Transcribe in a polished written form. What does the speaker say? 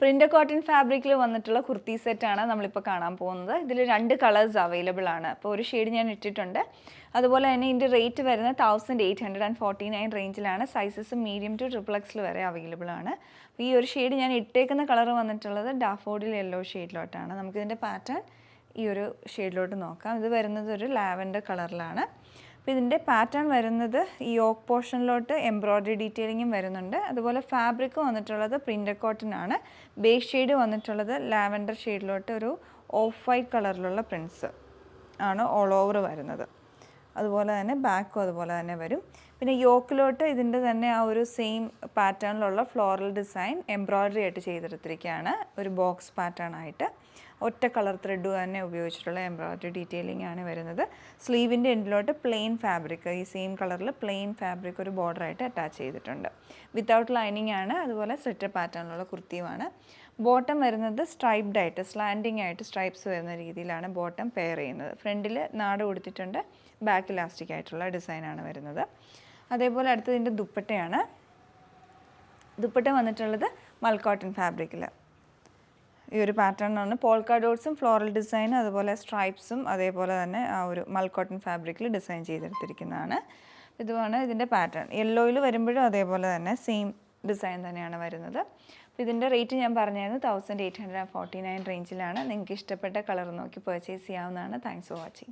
Print cotton ഫാബ്രിക്കിൽ വന്നിട്ടുള്ള കുർത്തി സെറ്റാണ് നമ്മളിപ്പോൾ കാണാൻ പോകുന്നത്. ഇതിൽ 2 കളേഴ്സ് അവൈലബിൾ ആണ്. അപ്പോൾ ഒരു ഷെയ്ഡ് ഞാൻ ഇട്ടിട്ടുണ്ട്. അതുപോലെ തന്നെ ഇതിൻ്റെ റേറ്റ് വരുന്നത് 1849 റേഞ്ചിലാണ്. സൈസസ് മീഡിയം ടു XXL വരെ അവൈലബിൾ ആണ്. അപ്പോൾ ഈ ഒരു ഷെയ്ഡ് ഞാൻ ഇട്ടേക്കുന്ന കളർ വന്നിട്ടുള്ളത് ഡാഫോഡിൽ യെല്ലോ ഷെയ്ഡിലോട്ടാണ്. നമുക്കിതിൻ്റെ പാറ്റേൺ ഈ ഒരു ഷെയ്ഡിലോട്ട് നോക്കാം. ഇത് വരുന്നത് ഒരു ലാവൻഡർ കളറിലാണ്. അപ്പോൾ ഇതിൻ്റെ പാറ്റേൺ വരുന്നത് ഈ യോക്ക് പോർഷനിലോട്ട് എംബ്രോയ്ഡറി ഡീറ്റെയിലിങ്ങും വരുന്നുണ്ട്. അതുപോലെ ഫാബ്രിക് വന്നിട്ടുള്ളത് പ്രിൻ്റ് കോട്ടൺ ആണ്. ബേസ് ഷെയ്ഡ് വന്നിട്ടുള്ളത് ലാവൻഡർ ഷെയ്ഡിലോട്ട് ഒരു ഓഫ് വൈറ്റ് കളറിലുള്ള പ്രിൻറ്റ്സ് ആണ് ഓൾ ഓവർ വരുന്നത്. അതുപോലെ തന്നെ ബാക്കും അതുപോലെ തന്നെ വരും. പിന്നെ യോക്കിലോട്ട് ഇതിൻ്റെ തന്നെ ആ ഒരു സെയിം പാറ്റേണിലുള്ള ഫ്ലോറൽ ഡിസൈൻ എംബ്രോയ്ഡറി ആയിട്ട് ചെയ്തെടുത്തിരിക്കുകയാണ്. ഒരു ബോക്സ് പാറ്റേൺ ആയിട്ട് ഒറ്റ കളർ ത്രെഡ് തന്നെ ഉപയോഗിച്ചിട്ടുള്ള എംബ്രോയ്ഡറി ഡീറ്റെയിലിംഗ് ആണ് വരുന്നത്. സ്ലീവിൻ്റെ എൻഡിലോട്ട് പ്ലെയിൻ ഫാബ്രിക്, ഈ സെയിം കളറിൽ പ്ലെയിൻ ഫാബ്രിക് ഒരു ബോർഡറായിട്ട് അറ്റാച്ച് ചെയ്തിട്ടുണ്ട്. വിത്തൗട്ട് ലൈനിങ് ആണ്. അതുപോലെ സ്ലിറ്റർ പാറ്റേണിലുള്ള കുർത്തിയുമാണ്. ബോട്ടം വരുന്നത് സ്ട്രൈപ്ഡ് ആയിട്ട് സ്ലാൻഡിങ് ആയിട്ട് സ്ട്രൈപ്സ് വരുന്ന രീതിയിലാണ് ബോട്ടം പെയർ ചെയ്യുന്നത്. ഫ്രണ്ടിൽ നാട് കൊടുത്തിട്ടുണ്ട്. ബാക്ക് ഇലാസ്റ്റിക് ആയിട്ടുള്ള ഡിസൈനാണ് വരുന്നത്. അതേപോലെ അടുത്തതിൻ്റെ ദുപ്പട്ടയാണ്. ദുപ്പട്ട വന്നിട്ടുള്ളത് മൽക്കോട്ടൺ ഫാബ്രിക്കിൽ ഈ ഒരു പാറ്റേണാണ്. പോൾക്ക ഡോട്ട്സും ഫ്ലോറൽ ഡിസൈനും അതുപോലെ സ്ട്രൈപ്സും അതേപോലെ തന്നെ ആ ഒരു മൽക്കോട്ടൺ ഫാബ്രിക്കിൽ ഡിസൈൻ ചെയ്തെടുത്തിരിക്കുന്നതാണ്. ഇതുമാണ് ഇതിൻ്റെ പാറ്റേൺ. യെല്ലോയിൽ വരുമ്പോഴും അതേപോലെ തന്നെ സെയിം ഡിസൈൻ തന്നെയാണ് വരുന്നത്. അപ്പോൾ ഇതിൻ്റെ റേറ്റ് ഞാൻ പറഞ്ഞായിരുന്നു 1849 റേഞ്ചിലാണ്. നിങ്ങൾക്ക് ഇഷ്ടപ്പെട്ട കളർ നോക്കി പർച്ചേസ് ചെയ്യാവുന്നതാണ്. Thanks for watching.